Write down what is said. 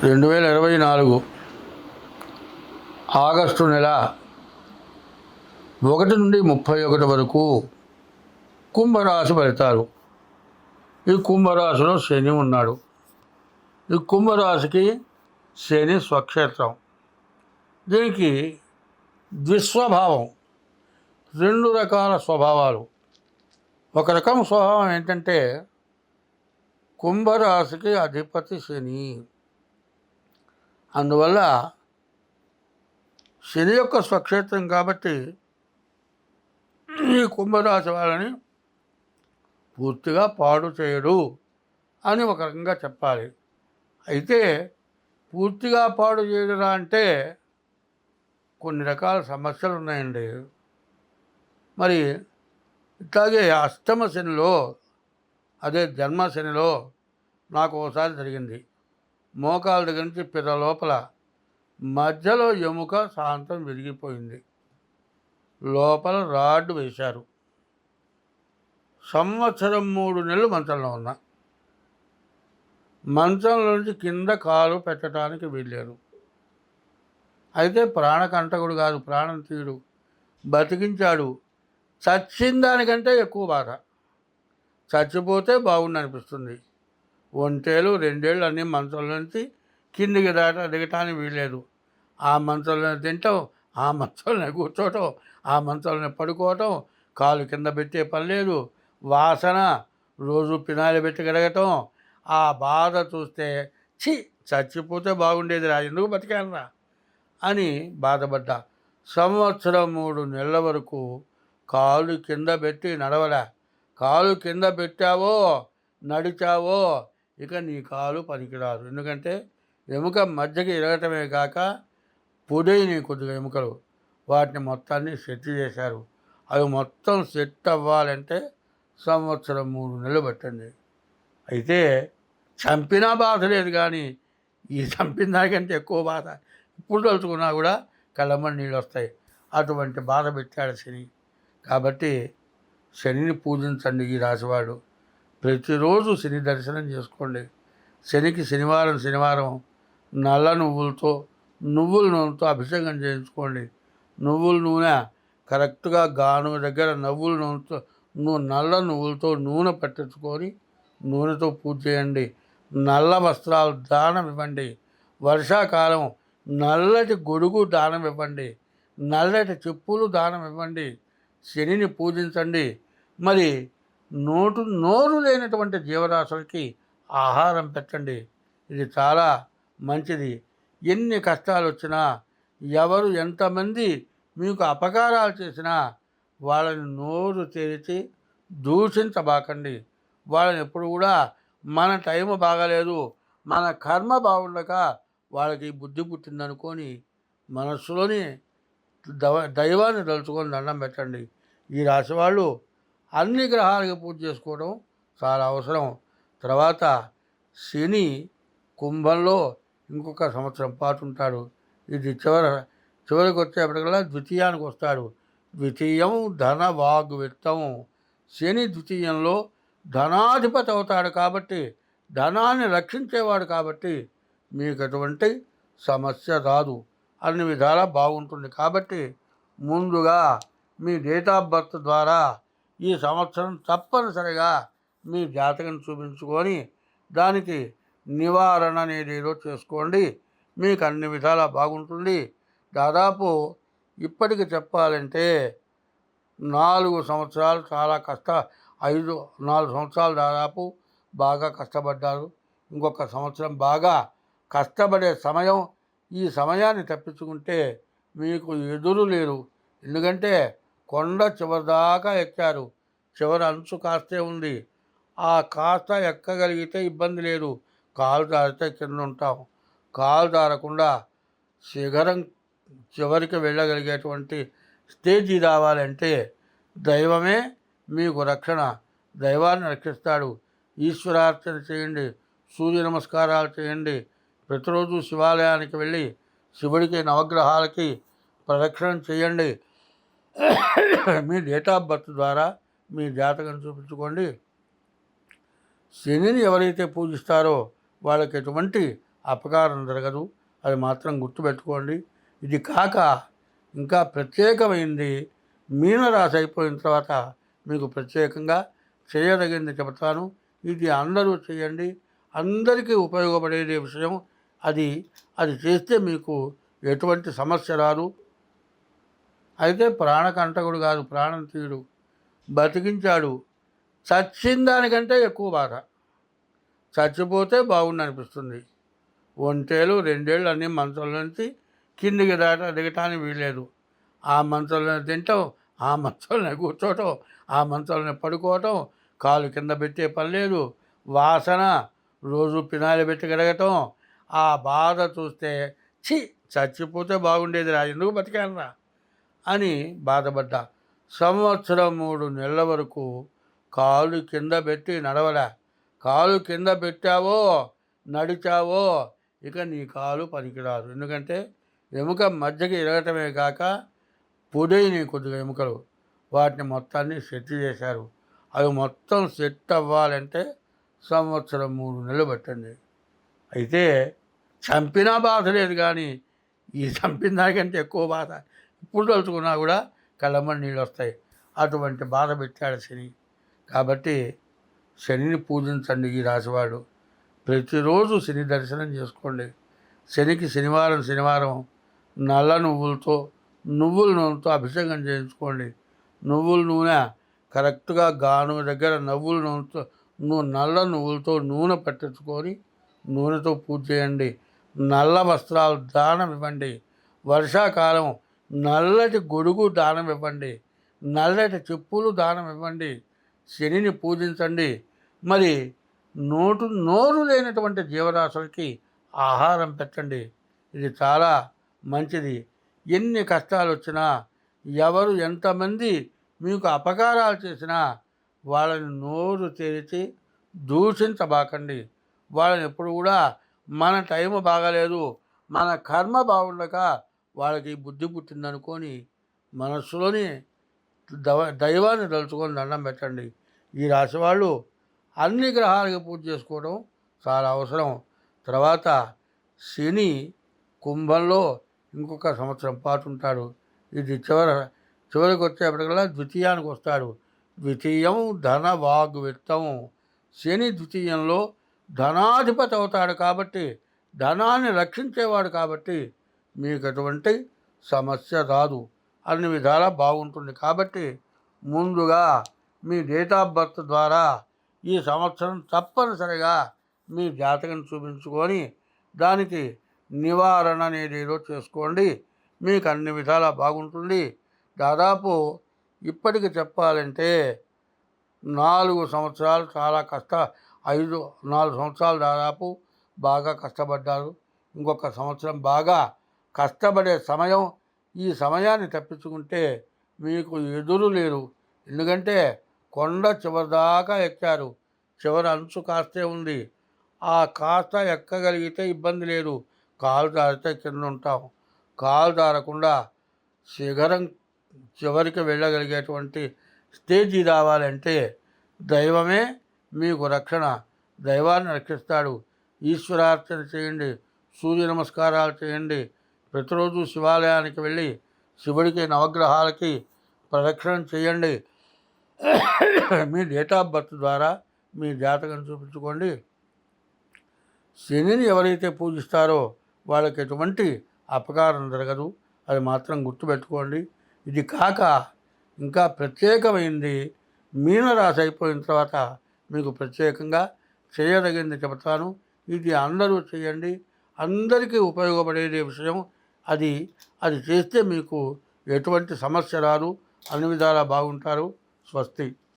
2024 August నెల 1 నుండి 31 వరకు కుంభరాశి ఫలితాలు. ఈ కుంభరాశిలో శని ఉన్నాడు. ఈ కుంభరాశికి శని స్వక్షేత్రం. దీనికి ద్విస్వభావం, 2 రకాల స్వభావాలు. ఒక రకం స్వభావం ఏంటంటే కుంభరాశికి అధిపతి శని. అందువల్ల శని యొక్క స్వక్షేత్రం కాబట్టి ఈ కుంభరాశి వాళ్ళని పూర్తిగా పాడు చేయడు అని ఒక రకంగా చెప్పాలి. అయితే పూర్తిగా పాడు చేయడురా అంటే కొన్ని రకాల సమస్యలు ఉన్నాయండి. మరి ఇట్లాగే అష్టమ శనిలో, అదే జన్మ శనిలో నాకు ఒకసారి జరిగింది. మోకాల దగ్గర నుంచి పిర్ర లోపల మధ్యలో ఎముక శాంతం విరిగిపోయింది. లోపల రాడ్ వేశారు. సంవత్సరం 3 నెలలు మంచంలో ఉన్నా. మంచంలో నుంచి కింద కాలు పెట్టడానికి వీల్లేదు. అయితే ప్రాణకంటకుడు కాదు, ప్రాణం తీయుడు, బతికించాడు. చచ్చిన దానికంటే ఎక్కువ బాధ. చచ్చిపోతే బాగుండు అనిపిస్తుంది. 1 ఏళ్ళు 2 ఏళ్ళు అన్నీ మంచంలో నుంచి కిందికి దిగటానికి వీల్లేదు. ఆ మంచంలోనే తింటాం, ఆ మంచంలోనే కూర్చోవటం, ఆ మంచంలోనే పడుకోవటం, కాలు కింద పెట్టే పని లేదు. వాసన రోజు పినాయిలు పెట్టి కడగటం. ఆ బాధ చూస్తే చచ్చిపోతే బాగుండేది రా, ఎందుకు బతికానరా అని బాధపడ్డా. సంవత్సరం 3 నెలల వరకు కాలు కింద పెట్టి నడవలే. కాలు కింద పెట్టావో నడిచావో ఇక నీ కాలు పనికిరాదు. ఎందుకంటే ఎముక మధ్యకి ఇరగటమే కాక పొడైన కొద్దిగా ఎముకలు, వాటిని మొత్తాన్ని సెట్ చేశారు. అవి మొత్తం సెట్ అవ్వాలంటే సంవత్సరం 3 నెలలు పట్టింది. అయితే చంపినా బాధ లేదు, కానీ ఈ చంపిన దానికంటే ఎక్కువ బాధ. ఇప్పుడు తలుచుకున్నా కూడా కళ్ళమ్మని నీళ్ళు వస్తాయి. అటువంటి బాధ పెట్టాడు శని. కాబట్టి శనిని పూజించండి ఈ రాశివాడు. ప్రతిరోజు శని దర్శనం చేసుకోండి. శనికి శనివారం నల్ల నువ్వుల నూనెతో అభిషేకం చేయించుకోండి. నువ్వుల నూనె కరెక్ట్గా గాను దగ్గర నల్ల నువ్వులతో నూనె పట్టించుకొని నూనెతో పూజ చేయండి. నల్ల వస్త్రాలు దానం ఇవ్వండి. వర్షాకాలం నల్లటి గొడుగు దానం ఇవ్వండి. నల్లటి చెప్పులు దానం ఇవ్వండి. శనిని పూజించండి. మరి నోరు లేనటువంటి జీవరాశులకి ఆహారం పెట్టండి. ఇది చాలా మంచిది. ఎన్ని కష్టాలు వచ్చినా, ఎవరు ఎంతమంది మీకు అపకారాలు చేసినా వాళ్ళని నోరు తెరిచి దూషించబాకండి. వాళ్ళని ఎప్పుడు కూడా మన టైం బాగాలేదు, మన కర్మ బాగుండక వాళ్ళకి బుద్ధి పుట్టిందనుకొని మనస్సులోని దైవాన్ని తలుచుకొని దండం పెట్టండి. ఈ రాశి వాళ్ళు అన్ని గ్రహాలకి పూజ చేసుకోవడం చాలా అవసరం. తర్వాత శని కుంభంలో ఇంకొక సంవత్సరం పాటు ఉంటాడు. ఇది చివరికి వచ్చేప్పటికల్లా ద్వితీయానికి వస్తాడు. ద్వితీయం ధన వాగ్ విత్తం. శని ద్వితీయంలో ధనాధిపతి అవుతాడు కాబట్టి, ధనాన్ని రక్షించేవాడు కాబట్టి మీకు ఎటువంటి సమస్య రాదు, అన్ని విధాలా బాగుంటుంది. కాబట్టి ముందుగా మీ డేట్ ఆఫ్ బర్త్ ద్వారా ఈ సంవత్సరం తప్పనిసరిగా మీ జాతకం చూపించుకొని దానికి నివారణ అనేది ఏదో చేసుకోండి. మీకు అన్ని విధాలా బాగుంటుంది. దాదాపు ఇప్పటికి చెప్పాలంటే 4 సంవత్సరాలు చాలా 4 సంవత్సరాలు దాదాపు బాగా కష్టపడ్డారు. ఇంకొక సంవత్సరం బాగా కష్టపడే సమయం. ఈ సమయాన్ని తప్పించుకుంటే మీకు ఎదురు లేరు. ఎందుకంటే కొండ చివరిదాకా ఎక్కారు, చివరి అంచు కాస్తే ఉంది. ఆ కాస్త ఎక్కగలిగితే ఇబ్బంది లేదు. కాలు జారితే కింద ఉంటాం. కాలు జారకుండా శిఖరం చివరికి వెళ్ళగలిగేటువంటి స్టేజీ రావాలంటే దైవమే మీకు రక్షణ. దైవాన్ని రక్షిస్తాడు. ఈశ్వరార్చన చేయండి, సూర్య నమస్కారాలు చేయండి. ప్రతిరోజు శివాలయానికి వెళ్ళి శివుడికి నవగ్రహాలకి ప్రదక్షిణ చేయండి. మీ డేట్ ఆఫ్ బర్త్ ద్వారా మీ జాతకం చూపించుకోండి. శనిని ఎవరైతే పూజిస్తారో వాళ్ళకి ఎటువంటి అపకారం జరగదు, అది మాత్రం గుర్తుపెట్టుకోండి. ఇది కాక ఇంకా ప్రత్యేకమైంది మీనరాశి అయిపోయిన తర్వాత మీకు ప్రత్యేకంగా చేయదగింది చెబుతాను. ఇది అందరూ చేయండి, అందరికీ ఉపయోగపడేది విషయం. అది అది చేస్తే మీకు ఎటువంటి సమస్య రాదు. అయితే ప్రాణకంటకుడు కాదు, ప్రాణం తీయుడు, బతికించాడు. చచ్చిన దానికంటే ఎక్కువ బాధ. చచ్చిపోతే బాగుండు అనిపిస్తుంది. ఒంటేలు 2 ఏళ్ళు అన్నీ మంచంలో నుంచి కిందికి దిగటానికి వీల్లేదు. ఆ మంచంలోనే తింటాం, ఆ మంచంలోనే కూర్చోవటం, ఆ మంచంలోనే పడుకోవటం, కాలు కింద పెట్టే పని లేదు, వాసన రోజు పినాయిలు పెట్టి కడగటం. ఆ బాధ చూస్తే ఛీ చచ్చిపోతే బాగుండేదిరా, ఎందుకు బతికానురా అని బాధపడ్డా. సంవత్సరం 3 నెలల వరకు కాలు కింద పెట్టి నడవలే. కాలు కింద పెట్టావో నడిచావో ఇక నీ కాలు పనికిరాదు. ఎందుకంటే ఎముక మధ్యకి ఇరగటమే కాక పొడైనవి కొద్దిగా ఎముకలు, వాటిని మొత్తాన్ని సెట్ చేశారు. అవి మొత్తం సెట్ అవ్వాలంటే సంవత్సరం 3 నెలలు పట్టింది. అయితే చంపినా బాధ లేదు, కానీ ఈ చంపిన దానికంటే ఎక్కువ బాధ. ఇప్పుడు తలుచుకున్నా కూడా కళ్ళమ్మని నీళ్ళు వస్తాయి. అటువంటి బాధ పెట్టాడు శని. కాబట్టి శనిని పూజించండి. ఈ రాశివాడు ప్రతిరోజు శని దర్శనం చేసుకోండి. శనికి శనివారం నల్ల నువ్వుల నూనెతో అభిషేకం చేయించుకోండి. నువ్వుల నూనె కరెక్ట్గా గాను దగ్గర నల్ల నువ్వులతో నూనె పట్టించుకొని నూనెతో పూజ చేయండి. నల్ల వస్త్రాలు దానం ఇవ్వండి. వర్షాకాలం నల్లటి గొడుగు దానం ఇవ్వండి. నల్లటి చెప్పులు దానం ఇవ్వండి. శనిని పూజించండి. మరి నోరు లేనటువంటి జీవరాశులకి ఆహారం పెట్టండి. ఇది చాలా మంచిది. ఎన్ని కష్టాలు వచ్చినా, ఎవరు ఎంతమంది మీకు అపకారాలు చేసినా వాళ్ళని నోరు తెరిచి దూషించబాకండి. వాళ్ళని ఎప్పుడు కూడా మన టైం బాగాలేదు, మన కర్మ బాగుండక వాళ్ళకి బుద్ధి పుట్టిందనుకొని మనస్సులోని దైవాన్ని తలుచుకొని దండం పెట్టండి. ఈ రాశి వాళ్ళు అన్ని గ్రహాలకి పూజ చేసుకోవడం చాలా అవసరం. తర్వాత శని కుంభంలో ఇంకొక సంవత్సరం పాటు ఉంటాడు. ఇది చివరికి వచ్చేప్పటికల్లా ద్వితీయానికి వస్తాడు. ద్వితీయం ధన వాగ్విత్తం. శని ద్వితీయంలో ధనాధిపతి అవుతాడు. కాబట్టి ధనాన్ని రక్షించేవాడు. కాబట్టి మీకు ఎటువంటి సమస్య రాదు, అన్ని విధాలా బాగుంటుంది. కాబట్టి ముందుగా మీ డేట్ ఆఫ్ బర్త్ ద్వారా ఈ సంవత్సరం తప్పనిసరిగా మీ జాతకం చూపించుకొని దానికి నివారణ అనేది ఏదో చేసుకోండి. మీకు అన్ని విధాలా బాగుంటుంది. దాదాపు ఇప్పటికి చెప్పాలంటే 4 సంవత్సరాలు చాలా 4 సంవత్సరాలు దాదాపు బాగా కష్టపడ్డారు. ఇంకొక సంవత్సరం బాగా కష్టపడే సమయం. ఈ సమయాన్ని తప్పించుకుంటే మీకు ఎదురు లేరు. ఎందుకంటే కొండ చివరిదాకా ఎక్కారు, చివరి అంచు కాస్తే ఉంది. ఆ కాస్త ఎక్కగలిగితే ఇబ్బంది లేదు, కాలు జారితే కింద ఉంటాం. కాలు జారకుండా శిఖరం చివరికి వెళ్ళగలిగేటువంటి స్టేజీ రావాలంటే దైవమే మీకు రక్షణ. దైవాన్ని రక్షిస్తాడు. ఈశ్వరార్చన చేయండి, సూర్య నమస్కారాలు చేయండి. ప్రతిరోజు శివాలయానికి వెళ్ళి శివుడికి నవగ్రహాలకి ప్రదక్షిణం చేయండి. మీ డేట్ ఆఫ్ బర్త్ ద్వారా మీ జాతకం చూపించుకోండి. శనిని ఎవరైతే పూజిస్తారో వాళ్ళకి ఎటువంటి అపకారం జరగదు, అది మాత్రం గుర్తుపెట్టుకోండి. ఇది కాక ఇంకా ప్రత్యేకమైంది మీనరాశి అయిపోయిన తర్వాత మీకు ప్రత్యేకంగా చేయదగింది చెబుతాను. ఇది అందరూ చేయండి, అందరికీ ఉపయోగపడేది విషయం. అది చేస్తే మీకు ఎటువంటి సమస్య రాదు, అన్ని విధాలా బాగుంటారు. స్వస్తి.